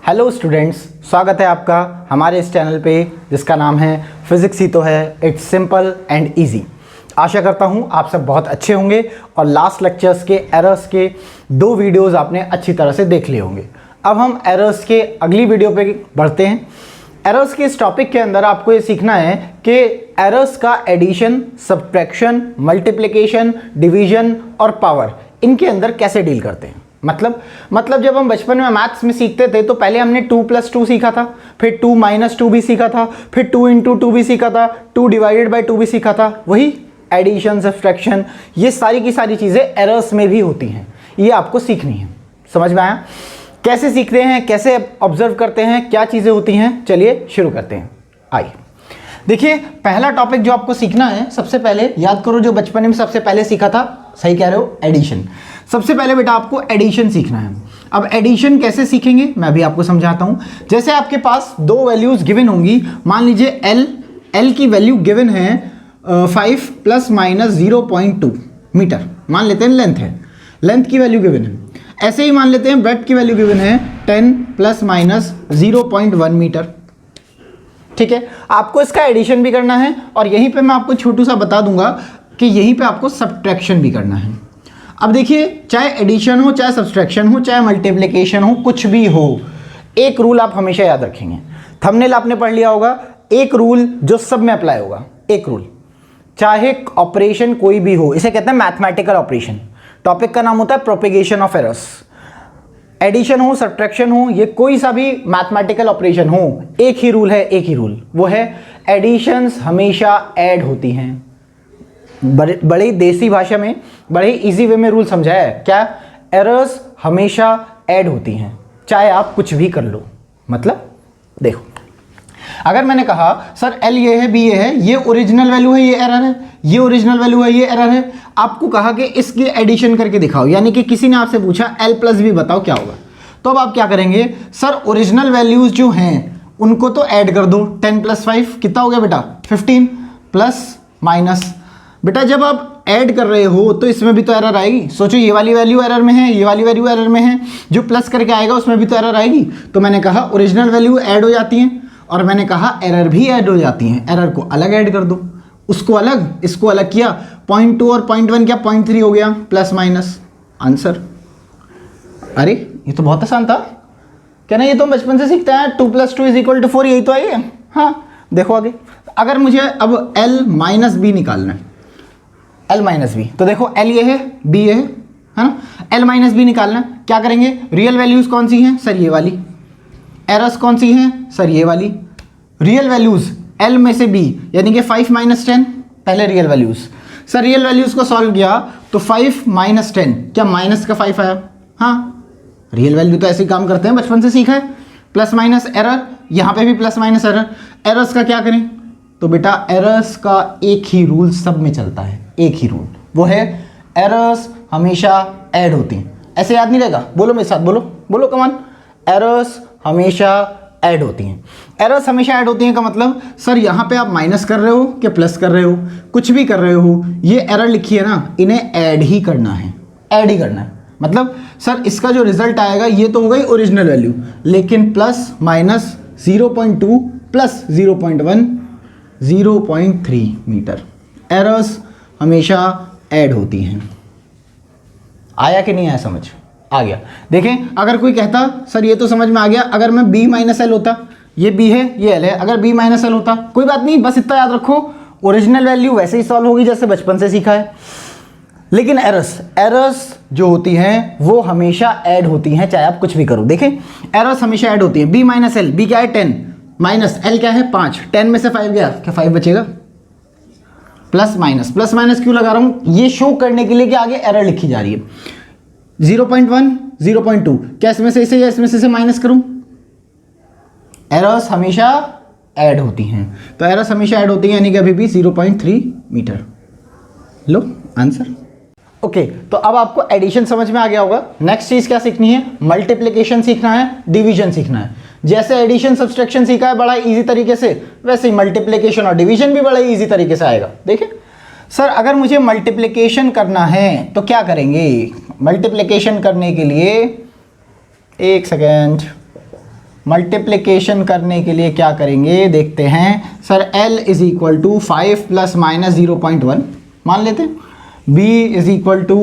Hello students, स्वागत है आपका हमारे इस चैनल पे जिसका नाम है फिजिक्स ही तो है, इट्स सिंपल एंड इजी। आशा करता हूँ आप सब बहुत अच्छे होंगे और लास्ट लेक्चर्स के एरर्स के 2 वीडियोस आपने अच्छी तरह से देख लिए होंगे। अब हम एरर्स के अगली वीडियो पे बढ़ते हैं। एरर्स के इस टॉपिक के अंदर आपको ये सीखना है कि एरर्स का एडिशन, सब्ट्रैक्शन, मल्टीप्लिकेशन, डिवीजन और पावर इनके अंदर कैसे डील करते हैं। मतलब जब हम बचपन में मैथ्स में सीखते थे तो पहले हमने 2 + 2 सीखा था, फिर 2 - 2 भी सीखा था, फिर 2 × 2 भी सीखा था, 2 ÷ 2 भी सीखा था। वही एडिशन, सब्ट्रैक्शन, ये सारी की सारी चीज़ें एरर्स में भी होती हैं। ये आपको सीखनी है। समझ में आया? कैसे सीखते हैं, कैसे ऑब्जर्व करते हैं, क्या चीज़ें होती हैं, चलिए शुरू करते हैं। आइए देखिए, पहला टॉपिक जो आपको सीखना है, सबसे पहले याद करो जो बचपन में सबसे पहले सीखा था। सही कह रहे हो, एडिशन। सबसे पहले बेटा आपको एडिशन सीखना है। अब एडिशन कैसे सीखेंगे मैं भी आपको समझाता हूं। जैसे आपके पास 2 वैल्यूज गिवन होंगी, मान लीजिए एल की वैल्यू गिवन है 5 ± 0.2 मीटर, मान लेते हैं लेंथ है, लेंथ की वैल्यू गिवन है। ऐसे ही मान लेते हैं ब्रेड्थ की वैल्यू गिवन है 10 ± 0.1 मीटर। ठीक है, आपको इसका एडिशन भी करना है और यहीं पे मैं आपको छोटू सा बता दूंगा कि यहीं पे आपको सब्ट्रैक्शन भी करना है। अब देखिए, चाहे एडिशन हो, चाहे सब्ट्रैक्शन हो, चाहे मल्टीप्लिकेशन हो, कुछ भी हो, एक रूल आप हमेशा याद रखेंगे। थंबनेल आपने पढ़ लिया होगा, एक रूल जो सब में अप्लाई होगा। एक रूल, चाहे ऑपरेशन कोई भी हो, इसे कहते हैं मैथमेटिकल ऑपरेशन। टॉपिक का नाम होता है प्रोपेगेशन ऑफ एरर्स। एडिशन हो, सब्ट्रैक्शन हो, ये कोई सा भी मैथमेटिकल ऑपरेशन हो, एक ही रूल है, एक ही रूल, वो है एडिशंस हमेशा ऐड होती हैं। बड़े देसी भाषा में, बड़े इजी वे में रूल समझाया है। क्या? एरर्स हमेशा ऐड होती हैं, चाहे आप कुछ भी कर लो। मतलब देखो, अगर मैंने कहा सर एल ये है, बी ये है, ये ओरिजिनल वैल्यू है, ये एरर है, ये ओरिजिनल वैल्यू है, ये एरर है, आपको कहा कि इसके एडिशन करके दिखाओ, यानी कि किसी ने आपसे पूछा एल प्लस बी बताओ क्या होगा, तो अब आप क्या करेंगे? सर ओरिजिनल वैल्यूज जो हैं उनको तो ऐड कर दो। 10 + 5 कितना हो गया बेटा? 15 प्लस माइनस। बेटा जब आप ऐड कर रहे हो तो इसमें भी तो एरर आएगी। सोचो, ये वाली वैल्यू एरर में है, ये वाली वैल्यू एरर में है, जो प्लस करके आएगा उसमें भी तो एरर आएगी। तो मैंने कहा ओरिजिनल वैल्यू ऐड हो जाती हैं और मैंने कहा एरर भी ऐड हो जाती हैं। एरर को अलग ऐड कर दो, उसको अलग, इसको अलग किया, 0.2 और 0.1 क्या 0.3 हो गया, प्लस माइनस आंसर। अरे ये तो बहुत आसान था, क्या ना? ये तो बचपन से सीखते हैं, 2 + 2 = 4, यही तो आई है। हाँ देखो आगे, अगर मुझे अब L - B निकालना है, L - B, तो देखो L ये है, B ये है ना? L - B निकालना है, क्या करेंगे? रियल वैल्यूज कौन सी हैं? सर ये वाली। एरर्स कौन सी हैं? सर ये वाली। रियल वैल्यूज L में से B, यानी कि 5 - 10, पहले real values. Sir real values को सॉल्व किया तो 5 - 10, क्या माइनस का 5 आया? हाँ, रियल वैल्यू तो ऐसे ही काम करते हैं, बचपन से सीखा है। प्लस माइनस एरर, यहाँ पे भी प्लस माइनस एरर। एरर्स का क्या करें? तो बेटा एरर्स का एक ही रूल सब में चलता है, एक ही रूल, वो है एरर्स हमेशा ऐड होती हैं। ऐसे याद नहीं रहेगा? बोलो मेरे साथ, बोलो कमान। एरर्स हमेशा ऐड होती हैं। एरर्स हमेशा ऐड होती हैं का मतलब, सर यहाँ पे आप माइनस कर रहे हो कि प्लस कर रहे हो, कुछ भी कर रहे हो, ये एरर लिखी है ना, इन्हें ऐड ही करना है, ऐड ही करना है। मतलब सर इसका जो रिजल्ट आएगा ये तो हो गई ओरिजिनल वैल्यू, लेकिन plus minus 0.2 plus 0.1 0.3 metre. Errors हमेशा ऐड होती हैं। आया कि नहीं आया समझ? आ गया। देखें, अगर कोई कहता सर ये तो समझ में आ गया, अगर मैं B - L होता, ये B है, ये L है, अगर B - L होता, कोई बात नहीं, बस इतना याद रखो, ओरिजिनल वैल्यू वैसे ही सॉल्व होगी जैसे बचपन से सीखा है। लेकिन एरर्स जो होती हैं वो हमेशा ऐड होती हैं, चाहे आप कुछ भी करो। देखें, एरर्स हमेशा ऐड होती हैं। B - L, B क्या है 10, माइनस L क्या है 5, 10 में से 5 गया, क्या 5 बचेगा? प्लस माइनस क्यों लगा रहा हूं? ये शो करने के लिए कि आगे एरर लिखी जा रही है। 0.1 0.2, क्या इसमें से इसे या इसमें से माइनस करूं? एरर्स हमेशा ऐड होती हैं, तो एरर्स हमेशा ऐड होती हैं, यानी कि अभी भी 0.3 मीटर। लो आंसर। ओके, तो अब आपको एडिशन समझ में आ गया होगा। नेक्स्ट चीज क्या सीखनी है? मल्टीप्लिकेशन सीखना है, डिवीजन सीखना है। जैसे एडिशन सब्ट्रैक्शन सीखा है बड़ा इजी तरीके से, वैसे ही मल्टीप्लिकेशन और डिवीजन भी बड़ा इजी तरीके से आएगा। देखिए सर, अगर मुझे मल्टीप्लिकेशन करना है तो क्या करेंगे? मल्टीप्लिकेशन करने के लिए, एक सेकेंड, मल्टीप्लिकेशन करने के लिए क्या करेंगे देखते हैं। Sir L is equal to 5 plus minus 0.1 मान लेते हैं, B is equal to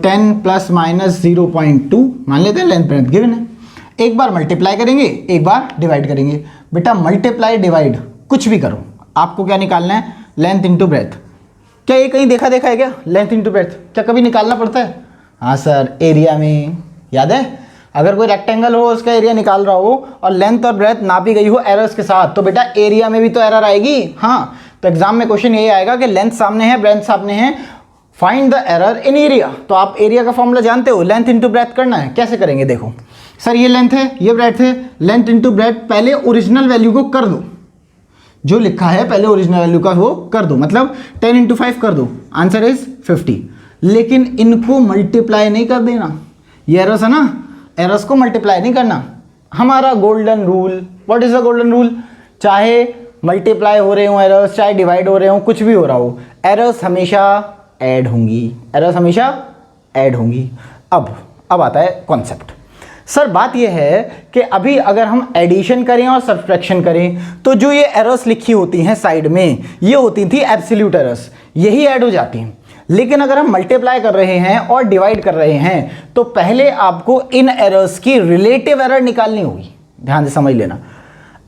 10 plus minus 0.2 मान लेते हैं, लेंथ ब्रेड्थ गिवन है। एक बार मल्टीप्लाई करेंगे, एक बार डिवाइड करेंगे। बेटा मल्टीप्लाई डिवाइड कुछ भी करो, आपको क्या निकालना है, लेंथ इंटू ब्रेड्थ। क्या ये कहीं देखा है क्या, लेंथ इंटू ब्रेड्थ क्या कभी निकालना पड़ता है? हाँ सर, एरिया में याद है, अगर कोई रेक्टेंगल हो उसका एरिया निकाल रहा हो और लेंथ और ब्रेड्थ नापी गई हो एरर्स के साथ, तो बेटा एरिया में भी तो एरर आएगी। हाँ, तो एग्जाम में क्वेश्चन यही आएगा कि लेंथ सामने है, ब्रेड्थ सामने है, find the error in area. तो आप एरिया का फॉर्मूला जानते हो, लेंथ इंटू ब्रेड्थ करना है। कैसे करेंगे देखो सर, ये लेंथ है, ये ब्रेड्थ है, लेंथ इंटू ब्रेड्थ पहले ओरिजिनल वैल्यू को कर दो, जो लिखा है पहले ओरिजिनल वैल्यू का वो कर दो, मतलब 10 इंटू 5 कर दो, आंसर इज 50। लेकिन इनको मल्टीप्लाई नहीं कर देना, ये एरर्स है ना, एरर्स को मल्टीप्लाई नहीं करना। हमारा golden rule, what is the golden rule, चाहे मल्टीप्लाई हो रहे हो एरर्स, चाहे डिवाइड हो रहे हो, कुछ भी हो रहा हो, एरर्स हमेशा ऐड होंगी, एरर्स हमेशा ऐड होंगी। अब आता है कॉन्सेप्ट। सर बात यह है कि अभी अगर हम एडिशन करें और सब्ट्रैक्शन करें तो जो ये एरर्स लिखी होती हैं साइड में, ये होती थी एब्सोल्यूट एरर्स, यही ऐड हो जाती हैं। लेकिन अगर हम मल्टीप्लाई कर रहे हैं और डिवाइड कर रहे हैं तो पहले आपको इन एरर्स की रिलेटिव एरर निकालनी होगी। ध्यान से समझ लेना,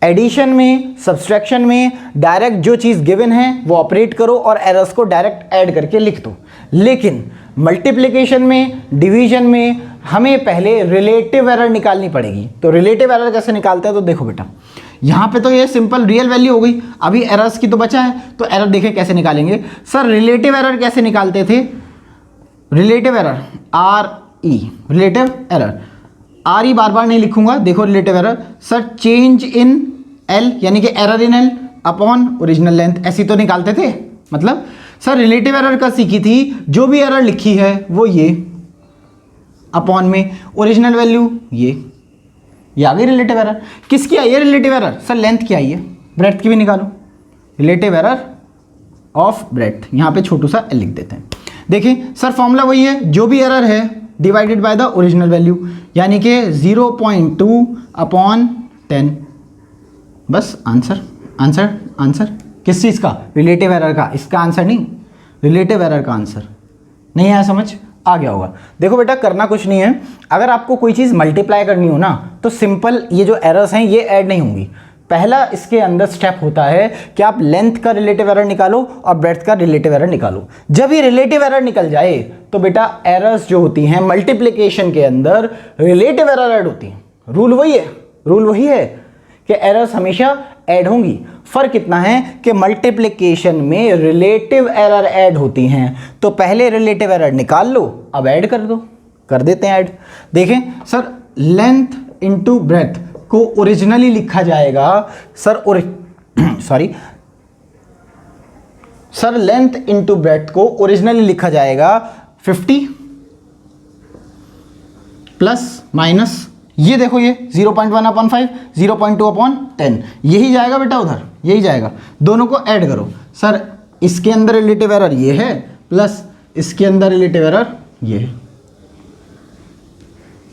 एडिशन में, सब्सट्रैक्शन में डायरेक्ट जो चीज़ गिवन है वो ऑपरेट करो और एरर्स को डायरेक्ट ऐड करके लिख दो। लेकिन मल्टीप्लिकेशन में, डिवीजन में हमें पहले रिलेटिव एरर निकालनी पड़ेगी। तो रिलेटिव एरर कैसे निकालते हैं, तो देखो बेटा, यहाँ पे तो ये सिंपल रियल वैल्यू हो गई, अभी एरर्स की तो बचा है, तो एरर देखें कैसे निकालेंगे। सर रिलेटिव एरर कैसे निकालते थे, relative error RE, relative error RE बार बार नहीं लिखूंगा, देखो relative error sir change in L यानी कि error in L upon original length, ऐसी तो निकालते थे। मतलब सर रिलेटिव एरर का सीखी थी, जो भी एरर लिखी है वो ये अपॉन में ओरिजिनल वैल्यू ये आ गई रिलेटिव एरर। किसकी आई है रिलेटिव एरर, सर लेंथ की आई है, ब्रेड्थ की भी निकालो, रिलेटिव एरर ऑफ ब्रेड्थ, यहाँ पे छोटू सा L लिख देते हैं। देखिए सर फॉर्मूला वही है, जो भी एरर है divided by the original value, यानी कि 0.2 अपॉन 10, बस आंसर आंसर आंसर। किस चीज़ का, रिलेटिव एरर का, इसका आंसर नहीं, रिलेटिव एरर का आंसर। नहीं आया समझ, आ गया होगा। देखो बेटा करना कुछ नहीं है, अगर आपको कोई चीज़ मल्टीप्लाई करनी हो ना तो सिंपल ये जो एरर्स हैं ये ऐड नहीं होंगी। पहला इसके अंदर स्टेप होता है कि आप लेंथ का रिलेटिव एरर निकालो और ब्रेड्थ का रिलेटिव एरर निकालो। जब ये रिलेटिव एरर निकल जाए तो बेटा एरर्स जो होती हैं मल्टीप्लिकेशन के अंदर रिलेटिव एरर ऐड होती हैं। रूल वही है कि एरर्स हमेशा ऐड होंगी। फर्क इतना है कि मल्टीप्लिकेशन में रिलेटिव एरर ऐड होती हैं, तो पहले रिलेटिव एरर निकाल लो, अब ऐड कर दो, कर देते हैं ऐड। देखें सर लेंथ इंटू ब्रेड्थ को ओरिजिनली लिखा जाएगा sir sir length into breadth को ओरिजिनली लिखा जाएगा 50 प्लस माइनस, ये देखो ये 0.1 अपॉन 5, 0.2 अपॉन 10, यही जाएगा बेटा उधर, यही जाएगा। दोनों को ऐड करो, सर इसके अंदर रिलेटिव एरर ये है प्लस इसके अंदर रिलेटिव एरर ये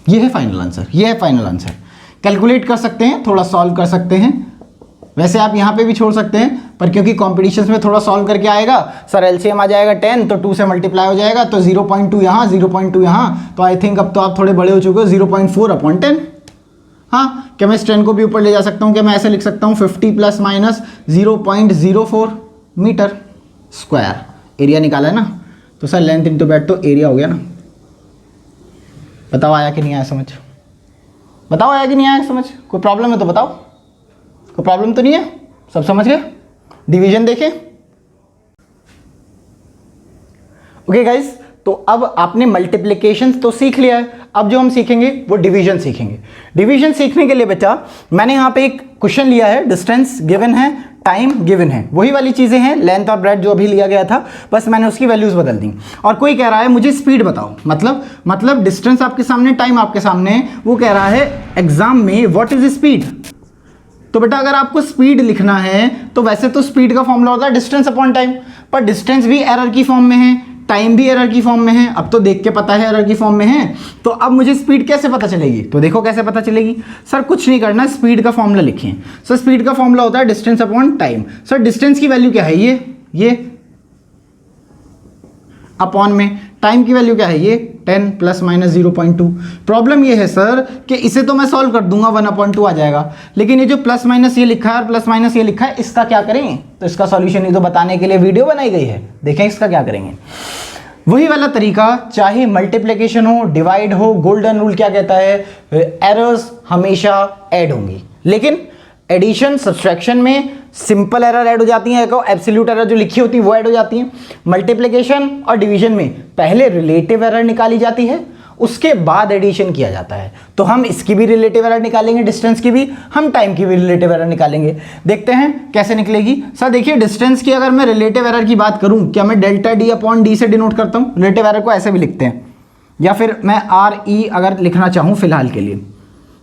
है फाइनल आंसर, ये है फाइनल आंसर। कैलकुलेट कर सकते हैं, थोड़ा सॉल्व कर सकते हैं, वैसे आप यहाँ पे भी छोड़ सकते हैं, पर क्योंकि कॉम्पिटिशन्स में थोड़ा सॉल्व करके आएगा, सर एलसीएम आ जाएगा 10 तो 2 से मल्टीप्लाई हो जाएगा, तो 0.2 यहाँ 0.2 यहाँ, तो आई थिंक अब तो आप थोड़े बड़े हो चुके हो, 0.4 अपॉन 10। हाँ, क्या मैं इस 10 को भी ऊपर ले जा सकता हूँ, क्या मैं ऐसे लिख सकता हूँ 50 plus minus 0.04 metre square. Area निकाला है ना, तो सर लेंथ इंटू ब्रेड्थ तो एरिया हो गया ना। बताओ आया कि नहीं आया समझ, बताओ आया कि नहीं आया समझ, कोई प्रॉब्लम है तो बताओ, कोई प्रॉब्लम तो नहीं है, सब समझ गए। डिवीजन देखें। ओके गाइस, तो अब आपने मल्टीप्लिकेशन तो सीख लिया है, अब जो हम सीखेंगे वो डिवीजन सीखेंगे। डिवीजन सीखने के लिए बच्चा मैंने यहाँ पे एक क्वेश्चन लिया है, डिस्टेंस गिवन है, टाइम गिवन है, वही वाली चीज़ें हैं, लेंथ और ब्रेड्थ जो अभी लिया गया था, बस मैंने उसकी वैल्यूज़ बदल दी। और कोई कह रहा है मुझे स्पीड बताओ, मतलब डिस्टेंस आपके सामने, टाइम आपके सामने, वो कह रहा है एग्जाम में व्हाट इज स्पीड। तो बेटा अगर आपको स्पीड लिखना है तो वैसे तो स्पीड का फॉर्मूला होता है डिस्टेंस अपॉन टाइम, पर डिस्टेंस भी एरर की फॉर्म में है, टाइम भी एरर की फॉर्म में है, अब तो देख के पता है एरर की फॉर्म में है, तो अब मुझे स्पीड कैसे पता चलेगी? तो देखो कैसे पता चलेगी सर, कुछ नहीं करना, स्पीड का फॉर्मूला लिखिए। सर स्पीड का फॉर्मूला होता है distance upon time. Sir distance की वैल्यू क्या है? ये अपॉन में टाइम की वैल्यू क्या है? ये 10 प्लस माइनस 0.2। प्रॉब्लम ये है सर कि इसे तो मैं सॉल्व कर दूंगा, 1/2 आ जाएगा, लेकिन ये जो प्लस माइनस ये लिखा है और प्लस माइनस ये लिखा है, इसका क्या करें? तो इसका सॉल्यूशन ये तो बताने के लिए वीडियो बनाई गई है, देखें इसका क्या करेंगे। वही वाला तरीका, चाहे मल्टीप्लिकेशन हो, डिवाइड हो, गोल्डन रूल क्या कहता है? एरर्स हमेशा ऐड होंगी, लेकिन एडिशन सब्सट्रैक्शन में सिंपल एरर ऐड हो जाती है, एब्सोल्यूट एरर जो लिखी होती है वो ऐड हो जाती है। मल्टीप्लिकेशन और डिवीजन में पहले रिलेटिव एरर निकाली जाती है, उसके बाद एडिशन किया जाता है। तो हम इसकी भी रिलेटिव एरर निकालेंगे, डिस्टेंस की भी, हम टाइम की भी रिलेटिव एरर निकालेंगे। देखते हैं कैसे निकलेगी। सर देखिए, डिस्टेंस की अगर मैं रिलेटिव एरर की बात करूं, क्या मैं डेल्टा डी अपॉन डी से डिनोट करता हूं? रिलेटिव एरर को ऐसे भी लिखते हैं, या फिर मैं आर ई अगर लिखना चाहूं फिलहाल के लिए,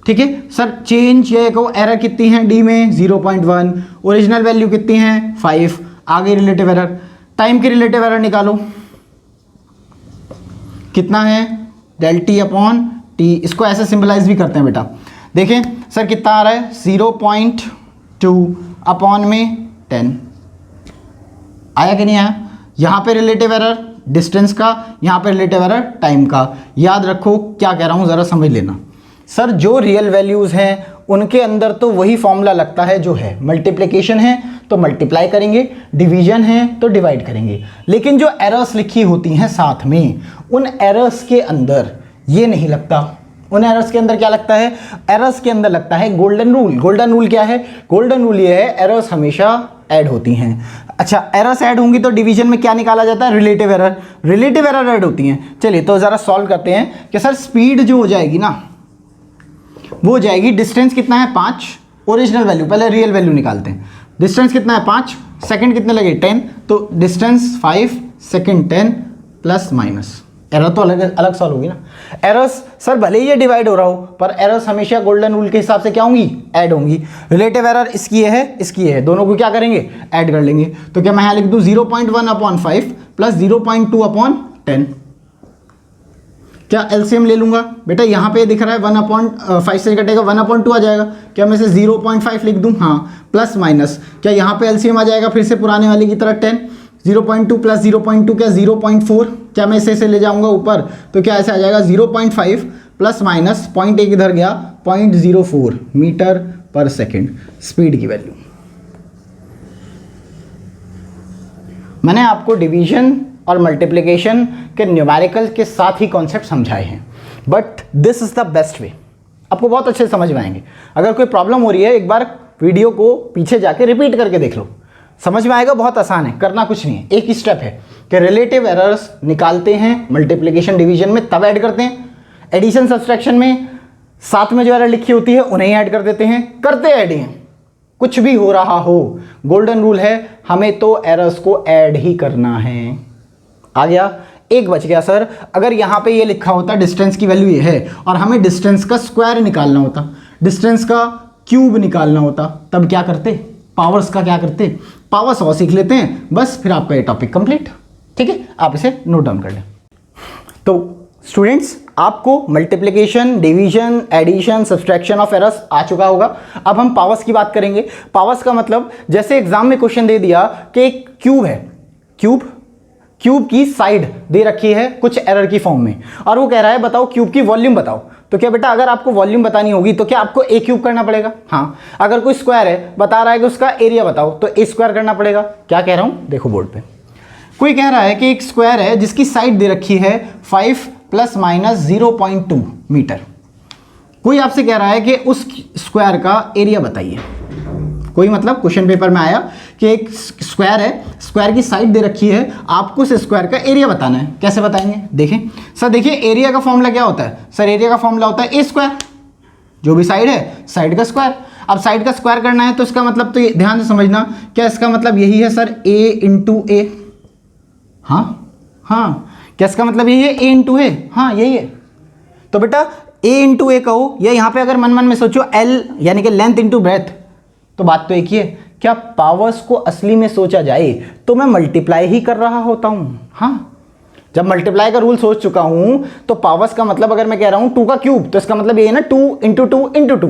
ठीक है। सर चेंज ये को एरर कितनी है डी में? 0.1, ओरिजिनल वैल्यू कितनी है? 5। आगे रिलेटिव एरर, टाइम की रिलेटिव एरर निकालो, कितना है? Del t upon t. इसको ऐसे सिंबलाइज भी करते हैं बेटा, देखें सर कितना आ रहा है? 0.2 अपॉन में 10। आया कि नहीं आया? यहाँ पे रिलेटिव एरर डिस्टेंस का, यहाँ पे रिलेटिव एरर टाइम का। याद रखो क्या कह रहा हूँ, ज़रा समझ लेना। सर जो रियल वैल्यूज़ हैं उनके अंदर तो वही फॉर्मूला लगता है जो है। मल्टीप्लिकेशन है तो मल्टीप्लाई करेंगे, डिवीजन है तो डिवाइड करेंगे, लेकिन जो एरर्स लिखी होती हैं साथ में, उन एरर्स के अंदर ये नहीं लगता। उन एरर्स के अंदर क्या लगता है? एरर्स के अंदर लगता है गोल्डन रूल। गोल्डन रूल क्या है? गोल्डन रूल ये है, एरर्स हमेशा ऐड होती हैं। अच्छा, एरर्स ऐड होंगी तो डिवीजन में क्या निकाला जाता है? Relative error. Relative error add होती हैं। चलिए तो ज़रा सॉल्व करते हैं कि सर स्पीड जो हो जाएगी ना, वो हो जाएगी, डिस्टेंस कितना है? 5, ओरिजिनल वैल्यू, पहले रियल वैल्यू निकालते हैं। डिस्टेंस कितना है? 5, सेकंड कितने लगे? 10, तो distance 5, second 10 plus minus. Error तो अलग अलग सॉल्व होगी ना। एरर्स सर भले ही ये डिवाइड हो रहा हो, पर एरर्स हमेशा गोल्डन रूल के हिसाब से क्या होंगी? ऐड होंगी। रिलेटिव एरर इसकी ये है, इसकी ये है, दोनों को क्या करेंगे? ऐड कर लेंगे। तो क्या मैं यहाँ लिख दूँ 0.1 अपॉन 5 प्लस 0.2 अपॉन 10? क्या एलसीएम ले लूंगा बेटा? यहाँ पे दिख रहा है 1/5 से कटेगा, 1/2 आ जाएगा। क्या मैं इसे 0.5 लिख दूँ? हाँ, प्लस माइनस, क्या यहाँ पे एलसीएम आ जाएगा फिर से पुराने वाले की तरह 10? 0.2 प्लस 0.2 क्या? 0.4। क्या मैं इसे ले जाऊँगा ऊपर तो क्या ऐसे आ जाएगा? 0.5 प्लस माइनस 0.1 इधर गया, 0.04 मीटर पर सेकेंड स्पीड की वैल्यू। मैंने आपको डिवीजन और मल्टीप्लिकेशन के न्यूमेरिकल के साथ ही कॉन्सेप्ट समझाए हैं, but this is the best way. आपको बहुत अच्छे से समझ में आएंगे। अगर कोई प्रॉब्लम हो रही है, एक बार वीडियो को पीछे जाके रिपीट करके देख लो, समझ में आएगा। बहुत आसान है, करना कुछ नहीं है, एक ही स्टेप है कि रिलेटिव एरर्स निकालते हैं मल्टीप्लिकेशन डिवीजन में, तब ऐड करते हैं। एडिशन सब्सट्रैक्शन में साथ में जो एरर लिखी होती है उन्हें ऐड कर देते हैं, करते ऐड ही हैं। कुछ भी हो रहा हो, गोल्डन रूल है, हमें तो एरर्स को ऐड ही करना है। आ गया? एक बच गया सर, अगर यहाँ पे ये लिखा होता डिस्टेंस की वैल्यू ये है और हमें डिस्टेंस का स्क्वायर निकालना होता, डिस्टेंस का क्यूब निकालना होता, तब क्या करते? पावर्स का क्या करते? पावर 100 सीख लेते हैं, बस फिर आपका ये टॉपिक कंप्लीट। ठीक है, आप इसे नोट डाउन कर लें। तो स्टूडेंट्स, आपको multiplication, division, addition, subtraction of errors आ चुका होगा। अब हम पावर्स की बात करेंगे। पावर्स का मतलब, जैसे एग्जाम में क्वेश्चन दे दिया कि एक क्यूब है, क्यूब की साइड दे रखी है कुछ एरर की फॉर्म में, और वो कह रहा है बताओ क्यूब की वॉल्यूम बताओ। तो क्या बेटा, अगर आपको वॉल्यूम बतानी होगी तो क्या आपको ए क्यूब करना पड़ेगा? हाँ। अगर कोई स्क्वायर है, बता रहा है कि उसका एरिया बताओ, तो ए स्क्वायर करना पड़ेगा। क्या कह रहा हूं, देखो बोर्ड पे। कोई कह रहा है कि एक स्क्वायर है जिसकी साइड दे रखी है 5 प्लस माइनस 0.2 मीटर। कोई आपसे कह रहा है कि उस स्क्वायर का एरिया बताइए। कोई मतलब क्वेश्चन पेपर में आया कि एक स्क्वायर है, स्क्वायर की साइड दे रखी है, आपको उस स्क्वायर का एरिया बताना है। कैसे बताएंगे? देखें सर, देखिए एरिया का फॉर्मूला क्या होता है? सर एरिया का फॉर्मूला होता है ए स्क्वायर, जो भी साइड है साइड का स्क्वायर। अब साइड का स्क्वायर करना है तो इसका मतलब, तो ध्यान से समझना, क्या इसका मतलब यही है सर ए इंटू ए? हाँ, क्या इसका मतलब यही है ए इंटू ए? हाँ यही है। तो बेटा ए इंटू ए कहो, या यहाँ पे अगर मन मन में सोचो एल यानी कि लेंथ इंटू ब्रेथ, तो बात तो एक ही है। क्या पावर्स को असली में सोचा जाए तो मैं मल्टीप्लाई ही कर रहा होता हूँ। हाँ, जब मल्टीप्लाई का रूल सोच चुका हूं तो पावर्स का मतलब अगर मैं कह रहा हूं 2 का क्यूब तो इसका मतलब ये है ना 2 इंटू 2 इंटू 2।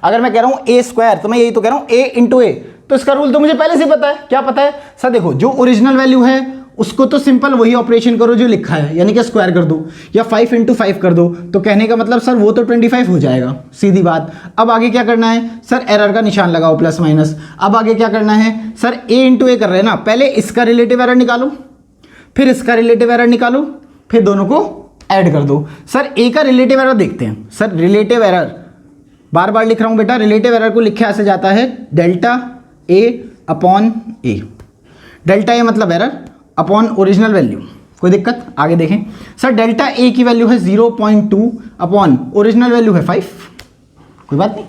अगर मैं कह रहा हूं ए स्क्वायर तो मैं यही तो कह रहा हूं ए इंटू ए, तो इसका रूल तो मुझे पहले से पता है। क्या पता है सर? देखो जो ओरिजिनल वैल्यू है उसको तो सिंपल वही ऑपरेशन करो जो लिखा है, यानी कि स्क्वायर कर दो या 5 इंटू 5 कर दो, तो कहने का मतलब सर वो तो 25 हो जाएगा, सीधी बात। अब आगे क्या करना है सर? एरर का निशान लगाओ प्लस माइनस। अब आगे क्या करना है सर? ए इंटू ए कर रहे हैं ना, पहले इसका रिलेटिव एरर निकालो, फिर इसका रिलेटिव एरर निकालो, फिर दोनों को ऐड कर दो। सर ए का रिलेटिव एरर देखते हैं। सर रिलेटिव एरर बार बार लिख रहा हूं बेटा, रिलेटिव एरर को लिखा ऐसे जाता है delta A upon A. Delta A मतलब एरर अपॉन ओरिजिनल वैल्यू। कोई दिक्कत? आगे देखें सर, डेल्टा ए की वैल्यू है 0.2 अपॉन ओरिजिनल वैल्यू है 5। कोई बात नहीं,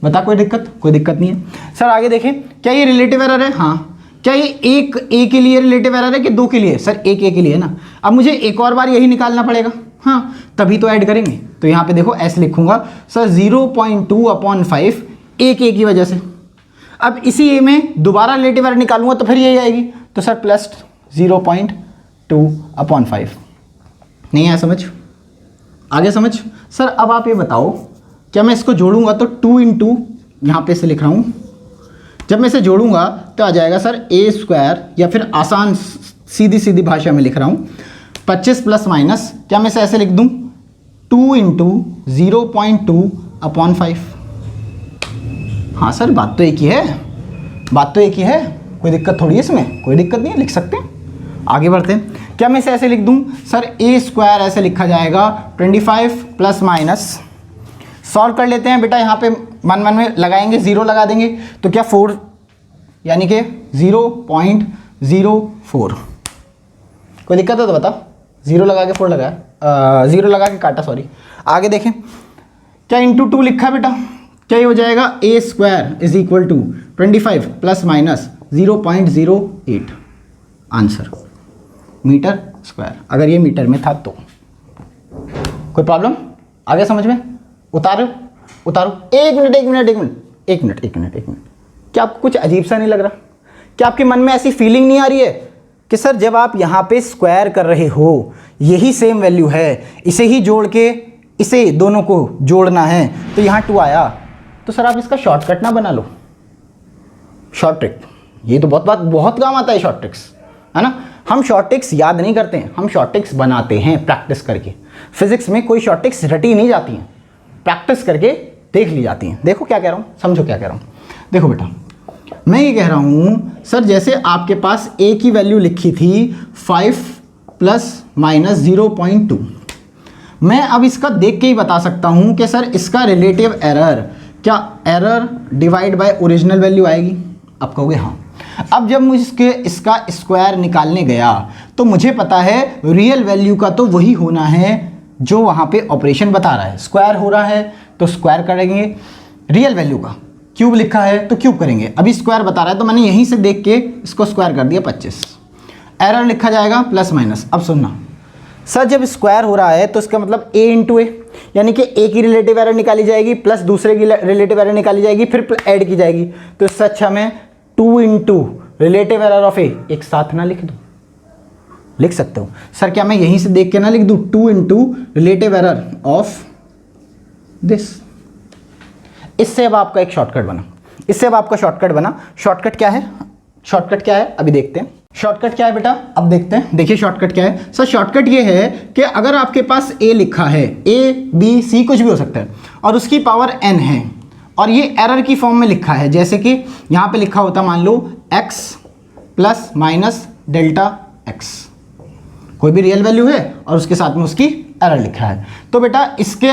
बता कोई दिक्कत? कोई दिक्कत नहीं है। सर आगे देखें, क्या ये रिलेटिव एरर है? हाँ। क्या ये एक ए के लिए रिलेटिव एरर है कि 2 के लिए? सर एक ए के लिए ना। अब मुझे एक और बार यही निकालना पड़ेगा, हाँ, तभी तो ऐड करेंगे। तो यहाँ पे देखो ऐसे लिखूंगा सर 0.2 अपॉन 5 एक ए की वजह से। अब इसी ए में दोबारा रिलेटिव एरर निकालूंगा तो फिर यही आएगी, तो सर प्लस 0.2 अपॉन 5। नहीं आया समझ? आगे समझ? सर अब आप ये बताओ, क्या मैं इसको जोड़ूंगा तो 2 इंटू यहाँ पे से लिख रहा हूँ, जब मैं इसे जोड़ूंगा तो आ जाएगा सर ए स्क्वायर, या फिर आसान सीधी सीधी भाषा में लिख रहा हूँ 25 प्लस माइनस, क्या मैं इसे ऐसे लिख दूँ 2 इंटू 0.2 अपॉन 5। हाँ सर बात तो एक ही है, बात तो एक ही है, कोई दिक्कत थोड़ी है इसमें, कोई दिक्कत नहीं है, लिख सकते हैं। आगे बढ़ते हैं। क्या मैं इसे ऐसे लिख दूं सर ए स्क्वायर ऐसे लिखा जाएगा 25 प्लस माइनस, सॉल्व कर लेते हैं बेटा। यहाँ पे मन मन में लगाएंगे, 0 लगा देंगे तो क्या 4 यानी कि 0.04। कोई दिक्कत है तो बता। 0 लगा के 4 लगाया, 0 लगा के काटा, सॉरी। आगे देखें, क्या इंटू 2 लिखा है बेटा, क्या ये हो जाएगा A square is equal to 25 plus minus 0.08 answer meter square, अगर ये मीटर में था तो। कोई प्रॉब्लम? आगे समझ में? उतारो उतारो। एक मिनट। क्या आपको कुछ अजीब सा नहीं लग रहा? क्या आपके मन में ऐसी फीलिंग नहीं आ रही है कि सर जब आप यहाँ पे स्क्वायर कर रहे हो यही सेम वैल्यू है, इसे ही जोड़ के इसे दोनों को जोड़ना है तो यहाँ 2 आया, तो सर आप इसका शॉर्टकट ना बना लो, शॉर्ट ट्रिक। ये तो बहुत काम आता है शॉर्ट ट्रिक्स, है ना। हम शॉर्ट ट्रिक्स याद नहीं करते हैं, हम शॉर्ट ट्रिक्स बनाते हैं प्रैक्टिस करके। फिजिक्स में कोई शॉर्ट ट्रिक्स रटी नहीं जाती हैं, प्रैक्टिस करके देख ली जाती हैं। देखो क्या कह रहा हूँ, समझो क्या कह रहा हूँ। देखो बेटा, मैं ये कह रहा हूँ सर जैसे आपके पास ए की वैल्यू लिखी थी 5 प्लस माइनस 0.2, मैं अब इसका देख के ही बता सकता हूँ कि सर इसका रिलेटिव एरर, क्या error divide by original value आएगी? आप कहोगे हाँ। अब जब मुझे इसका स्क्वायर निकालने गया तो मुझे पता है रियल वैल्यू का तो वही होना है जो वहाँ पे ऑपरेशन बता रहा है। स्क्वायर हो रहा है तो स्क्वायर करेंगे, रियल वैल्यू का क्यूब लिखा है तो क्यूब करेंगे। अभी स्क्वायर बता रहा है तो मैंने यहीं से देख के इसको स्क्वायर कर दिया 25। एरर लिखा जाएगा प्लस माइनस। अब सुनना सर, जब स्क्वायर हो रहा है तो इसका मतलब ए इंटू ए, यानी कि ए की रिलेटिव एरर निकाली जाएगी प्लस दूसरे की रिलेटिव एरर निकाली जाएगी, फिर ऐड की जाएगी। तो इससे अच्छा मैं 2 इंटू रिलेटिव एरर ऑफ ए एक साथ ना लिख दूँ? लिख सकते हो। सर क्या मैं यहीं से देख के ना लिख दूँ 2 into relative error of this? इससे अब आपका एक शॉर्टकट बना, इससे अब आपका शॉर्टकट बना। शॉर्टकट क्या है? शॉर्टकट क्या है अभी देखते हैं। शॉर्टकट क्या है बेटा, अब देखते हैं। देखिए शॉर्टकट क्या है सर। शॉर्टकट ये है कि अगर आपके पास ए लिखा है, ए बी सी कुछ भी हो सकता है, और उसकी पावर n है, और ये एरर की फॉर्म में लिखा है, जैसे कि यहाँ पे लिखा होता मान लो x plus minus delta x, कोई भी रियल वैल्यू है और उसके साथ में उसकी एरर लिखा है, तो बेटा इसके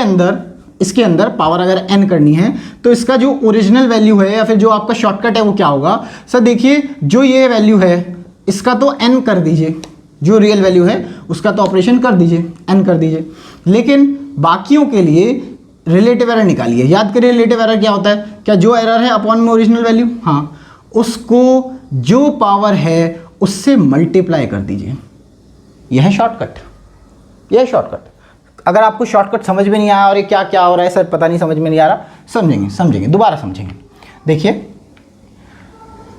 अंदर पावर अगर n करनी है तो इसका जो ओरिजिनल वैल्यू है या फिर जो आपका शॉर्टकट है वो क्या होगा सर? देखिए जो ये वैल्यू है इसका तो n कर दीजिए, जो रियल वैल्यू है उसका तो ऑपरेशन कर दीजिए, n कर दीजिए, लेकिन बाकियों के लिए रिलेटिव एरर निकालिए। याद करिए रिलेटिव एरर क्या होता है? क्या जो एरर है अपॉन में ओरिजिनल वैल्यू, हाँ, उसको जो पावर है उससे मल्टीप्लाई कर दीजिए। यह है शॉर्टकट, यह है शॉर्टकट। अगर आपको शॉर्टकट समझ में नहीं आया और ये क्या क्या हो रहा है सर पता नहीं, समझ में नहीं आ रहा, समझेंगे दोबारा समझेंगे।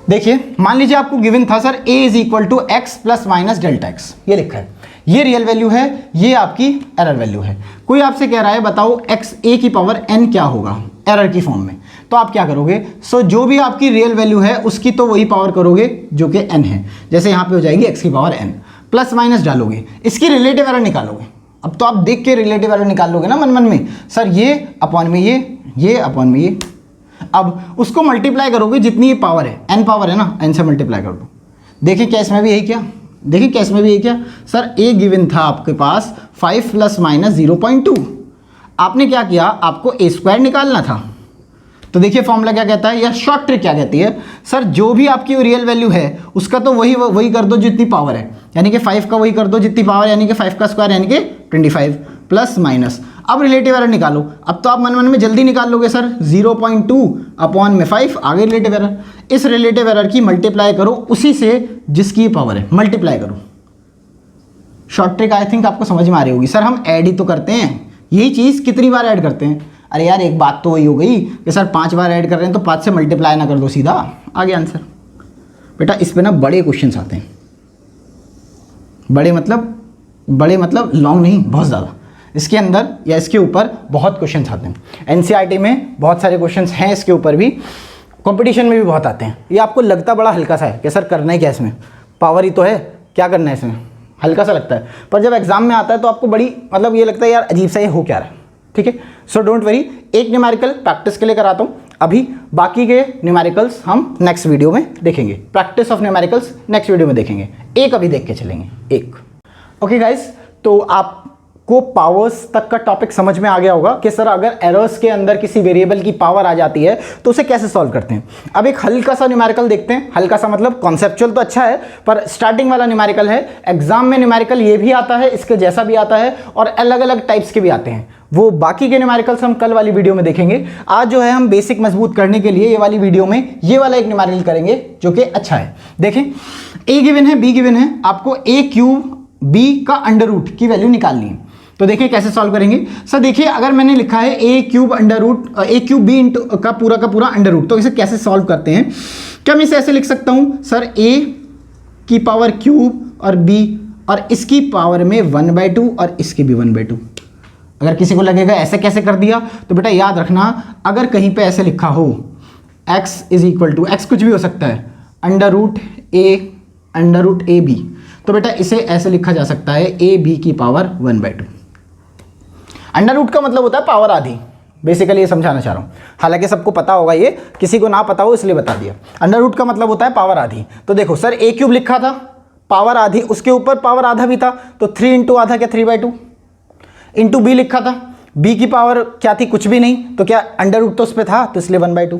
देखिए मान लीजिए आपको गिवन था sir a is equal to x plus minus delta x, ये लिखा है। ये रियल वैल्यू है, ये आपकी एरर वैल्यू है। कोई आपसे कह रहा है बताओ x a की पावर n क्या होगा एरर की फॉर्म में, तो आप क्या करोगे, जो भी आपकी रियल वैल्यू है उसकी तो वही पावर करोगे जो कि n है। जैसे यहाँ पे हो जाएगी x की पावर n, प्लस माइनस डालोगे, इसकी रिलेटिव एरर निकालोगे। अब तो आप देख के रिलेटिव एरर निकाल लोगे ना मन मन में, सर ये अपॉन में ये अपॉन में ये। अब उसको मल्टीप्लाई करोगे जितनी ये पावर है, n पावर है ना, n से मल्टीप्लाई कर दो। देखिए क्या इसमें भी यही क्या, देखिए क्या इसमें भी यही क्या, सर a गिवन था आपके पास 5 प्लस माइनस 0.2। आपने क्या किया, आपको a स्क्वायर निकालना था। तो देखिए फॉर्मूला क्या कहता है या शॉर्ट ट्रिक क्या कहती है, सर जो भी आपकी रियल वैल्यू है उसका तो वही कर दो जितनी पावर है, यानी कि 5 का वही कर दो जितनी पावर, यानी कि 5 का स्क्वायर यानी कि 25 प्लस माइनस। अब रिलेटिव एरर निकालो। अब तो आप मन मन में जल्दी निकाल लोगे, सर 0.2 अपॉन में 5 आगे रिलेटिव एरर। इस रिलेटिव एरर की मल्टीप्लाई करो उसी से जिसकी पावर है, मल्टीप्लाई करो। शॉर्ट ट्रिक आई थिंक आपको समझ में आ रही होगी। सर हम ऐड ही तो करते हैं, यही चीज़ कितनी बार ऐड करते हैं। अरे यार एक बात तो वही हो गई कि सर 5 बार ऐड कर रहे हैं तो 5 से मल्टीप्लाई ना कर दो सीधा, आ गया आंसर। बेटा इस पे ना बड़े क्वेश्चंस आते हैं, बड़े मतलब लॉन्ग नहीं, बहुत ज़्यादा। इसके अंदर या इसके ऊपर बहुत क्वेश्चंस आते हैं। एनसीईआरटी में बहुत सारे क्वेश्चंस हैं इसके ऊपर भी, कंपटीशन में भी बहुत आते हैं। ये आपको लगता बड़ा हल्का सा है कि सर करना ही क्या इसमें, पावर ही तो है, क्या करना है इसमें, हल्का सा लगता है। पर जब एग्जाम में आता है तो आपको बड़ी मतलब ये लगता है यार अजीब सा ये हो क्या रहा है। ठीक है, सो डोंट वरी, एक न्यूमेरिकल प्रैक्टिस के लिए कराता हूँ अभी, बाकी के न्यूमेरिकल्स हम नेक्स्ट वीडियो में देखेंगे। Practice of numericals next video में देखेंगे, एक अभी देख के चलेंगे एक। ओके गाइस, तो आपको पावर्स तक का टॉपिक समझ में आ गया होगा कि सर अगर एरर्स के अंदर किसी वेरिएबल की पावर आ जाती है तो उसे कैसे सॉल्व करते हैं। अब एक हल्का सा न्यूमेरिकल देखते हैं, हल्का सा मतलब कॉन्सेप्चुअल तो अच्छा है पर स्टार्टिंग वाला न्यूमेरिकल है। एग्जाम में न्यूमेरिकल ये भी आता है, इसके जैसा भी आता है और अलग अलग टाइप्स के भी आते हैं। वो बाकी के न्यूमेरिकल्स हम कल वाली वीडियो में देखेंगे। आज जो है हम बेसिक मजबूत करने के लिए ये वाली वीडियो में ये वाला एक न्यूमेरिकल करेंगे जो कि अच्छा है। देखें, a गिवन है, b गिवन है, आपको a क्यूब b का अंडर रूट की वैल्यू निकालनी है। तो देखिए कैसे सॉल्व करेंगे। सर देखिए अगर मैंने लिखा है a cube under root a cube b into का पूरा अंडर रूट, तो इसे कैसे सॉल्व करते हैं। क्या मैं इसे ऐसे लिख सकता हूँ, सर a की पावर क्यूब और b और इसकी पावर में 1/2 और इसकी भी 1/2। अगर किसी को लगेगा ऐसे कैसे कर दिया, तो बेटा याद रखना, अगर कहीं पे ऐसे लिखा हो x is equal to, x कुछ भी हो सकता है, अंडर रूट ए बी, तो बेटा इसे ऐसे लिखा जा सकता है ए बी की पावर 1/2। अंडर रूट का मतलब होता है पावर आधी, बेसिकली ये समझाना चाह रहा हूँ। हालांकि सबको पता होगा, ये किसी को ना पता हो इसलिए बता दिया। अंडर रूट का मतलब होता है पावर आधी। तो देखो सर a क्यूब लिखा था, पावर आधी, उसके ऊपर पावर आधा भी था, तो 3 इंटू आधा क्या 3/2, इंटू b लिखा था, b की पावर क्या थी, कुछ भी नहीं, तो क्या अंडर रूट तो उस पर था, तो इसलिए 1/2।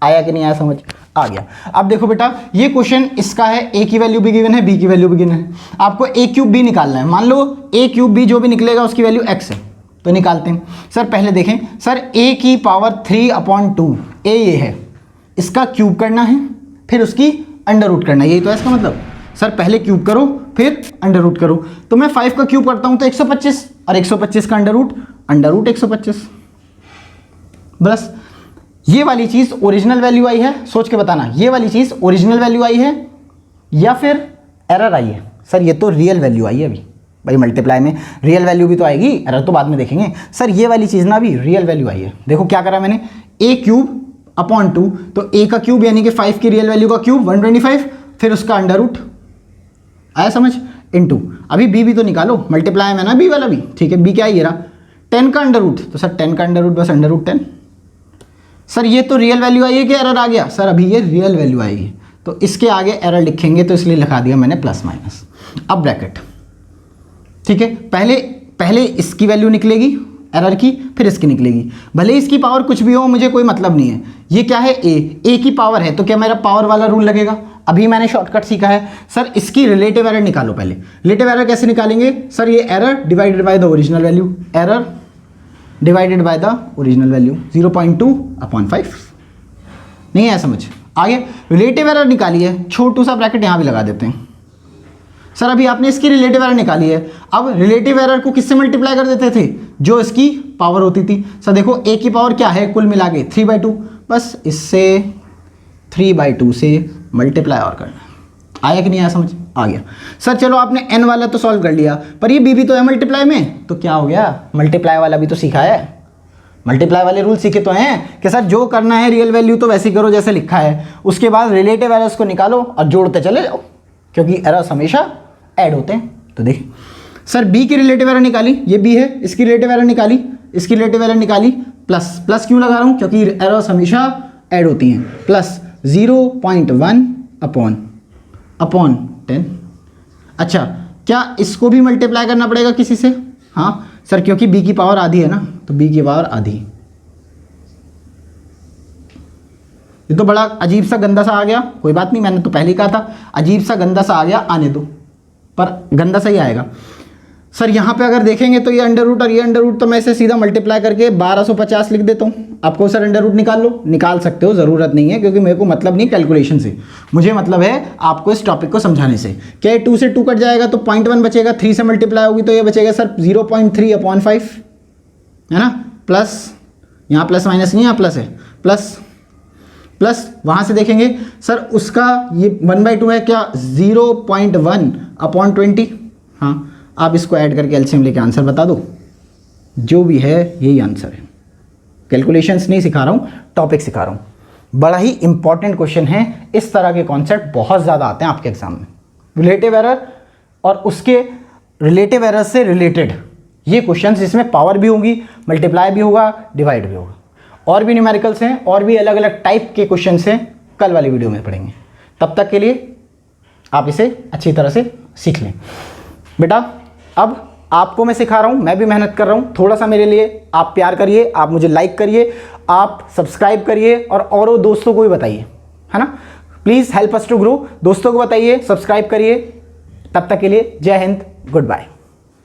आया कि नहीं आया समझ, आ गया। अब देखो बेटा ये क्वेश्चन इसका है, a की वैल्यू भी गिवन है, b की वैल्यू भी गिवन है, आपको a क्यूब b निकालना है। मान लो a क्यूब b जो भी निकलेगा उसकी वैल्यू x है, तो निकालते हैं। सर पहले देखें, सर a की पावर 3/2, a ये है, इसका क्यूब करना है फिर उसकी अंडर रूट करना है, यही तो है इसका मतलब। सर पहले क्यूब करो फिर अंडर रूट करो, तो मैं 5 का क्यूब करता हूं तो 125 और 125 का अंडर रूट 125। बस ये वाली चीज ओरिजिनल वैल्यू आई है, सोच के बताना ये वाली चीज ओरिजिनल वैल्यू आई है या फिर एरर आई है। सर ये तो रियल वैल्यू आई है, अभी भाई मल्टीप्लाई में रियल वैल्यू भी तो आएगी, एरर तो बाद में देखेंगे। सर ये वाली चीज ना अभी रियल वैल्यू आई है। देखो क्या करा मैंने, a क्यूब अपॉन 2, तो a का क्यूब यानी कि 5 की रियल वैल्यू का क्यूब 125, फिर उसका अंडर रूट, आया समझ, इनटू अभी b भी तो निकालो, मल्टीप्लाई में ना b वाला भी, ठीक है। b क्या है ये रहा 10 का अंडर रूट, तो सर 10 का अंडर रूट बस अंडर रूट 10। सर ये तो रियल वैल्यू आई है कि एरर आ गया, सर अभी ये रियल वैल्यू आएगी, तो इसके आगे एरर लिखेंगे तो इसलिए लिखा दिया मैंने प्लस माइनस। अब ब्रैकेट, ठीक है, पहले इसकी वैल्यू निकलेगी एरर की, फिर इसकी निकलेगी, भले इसकी पावर कुछ भी हो मुझे कोई मतलब नहीं है। ये क्या है a की पावर है, तो क्या मेरा पावर वाला रूल लगेगा। अभी मैंने शॉर्टकट सीखा है। सर इसकी रिलेटिव एरर निकालो पहले। रिलेटिव एरर कैसे निकालेंगे, सर ये error divided by the original value, error divided by the original value 0.2/5। नहीं है समझ, आगे रिलेटिव एरर निकाली है, छोटू सा ब्रैकेट यहाँ भी लगा देते हैं। सर अभी आपने इसकी रिलेटिव एरर निकाली है, अब रिलेटिव एरर को किससे मल्टीप्लाई कर देते थे, जो इसकी पावर होती थी। सर देखो a की पावर क्या है कुल मिला के 3/2, बस इससे 3/2 से मल्टीप्लाई और करना। आया कि नहीं आया समझ, आ गया। सर चलो आपने n वाला तो सॉल्व कर लिया, पर ये b भी तो है मल्टीप्लाई में, तो क्या हो गया, मल्टीप्लाई वाला भी तो सीखा है, मल्टीप्लाई वाले रूल सीखे तो हैं कि सर जो करना है रियल वैल्यू तो वैसे ही करो जैसे लिखा है, उसके बाद रिलेटिव एरर्स को निकालो और जोड़ते चले जाओ, क्योंकि एरर्स हमेशा ऐड होते हैं। तो देखिए सर b की रिलेटिव एरर निकाली, ये b है, इसकी रिलेटिव एरर निकाली, इसकी रिलेटिव एरर निकाली, प्लस प्लस क्यों लगा रहा हूँ, क्योंकि एरर्स हमेशा ऐड होती हैं, प्लस 0.1 अपॉन 10। अच्छा क्या इसको भी मल्टीप्लाई करना पड़ेगा किसी से, हाँ सर क्योंकि b की पावर आधी है ना, तो b की पावर आधी। ये तो बड़ा अजीब सा गंदा सा आ गया, कोई बात नहीं, मैंने तो पहले ही कहा था अजीब सा गंदा सा आ गया, आने दो, पर गंदा सा ही आएगा। सर यहाँ पे अगर देखेंगे तो ये अंडर रूट और ये अंडर रूट, तो मैं इसे सीधा मल्टीप्लाई करके 1250 लिख देता हूँ। आपको सर अंडर रूट निकाल लो, निकाल सकते हो, ज़रूरत नहीं है, क्योंकि मेरे को मतलब नहीं कैलकुलेशन से, मुझे मतलब है आपको इस टॉपिक को समझाने से। क्या ये 2 से 2 कट जाएगा तो 0.1 बचेगा, 3 से मल्टीप्लाई होगी तो ये बचेगा सर 0.3/5, है ना, प्लस यहाँ प्लस माइनस नहीं, यहाँ प्लस है, प्लस प्लस वहाँ से देखेंगे सर उसका ये 1/2 है, क्या 0.1/20। हाँ आप इसको ऐड करके एलसीएम लेके आंसर बता दो, जो भी है यही आंसर है। कैलकुलेशंस नहीं सिखा रहा हूँ, टॉपिक सिखा रहा हूँ। बड़ा ही इंपॉर्टेंट क्वेश्चन है, इस तरह के कॉन्सेप्ट बहुत ज़्यादा आते हैं आपके एग्जाम में। रिलेटिव एरर और उसके रिलेटिव एरर से रिलेटेड ये क्वेश्चंस, इसमें पावर भी होगी, मल्टीप्लाई भी होगा, डिवाइड भी होगा, और भी न्यूमेरिकल्स हैं, और भी अलग अलग टाइप के क्वेश्चंस हैं, कल वाली वीडियो में पढ़ेंगे। तब तक के लिए आप इसे अच्छी तरह से सीख लें। बेटा अब आपको मैं सिखा रहा हूँ, मैं भी मेहनत कर रहा हूँ, थोड़ा सा मेरे लिए आप प्यार करिए, आप मुझे लाइक करिए, आप सब्सक्राइब करिए और दोस्तों को भी बताइए, है ना, please help us to grow. दोस्तों को बताइए, सब्सक्राइब करिए। तब तक के लिए जय हिंद, गुड बाय।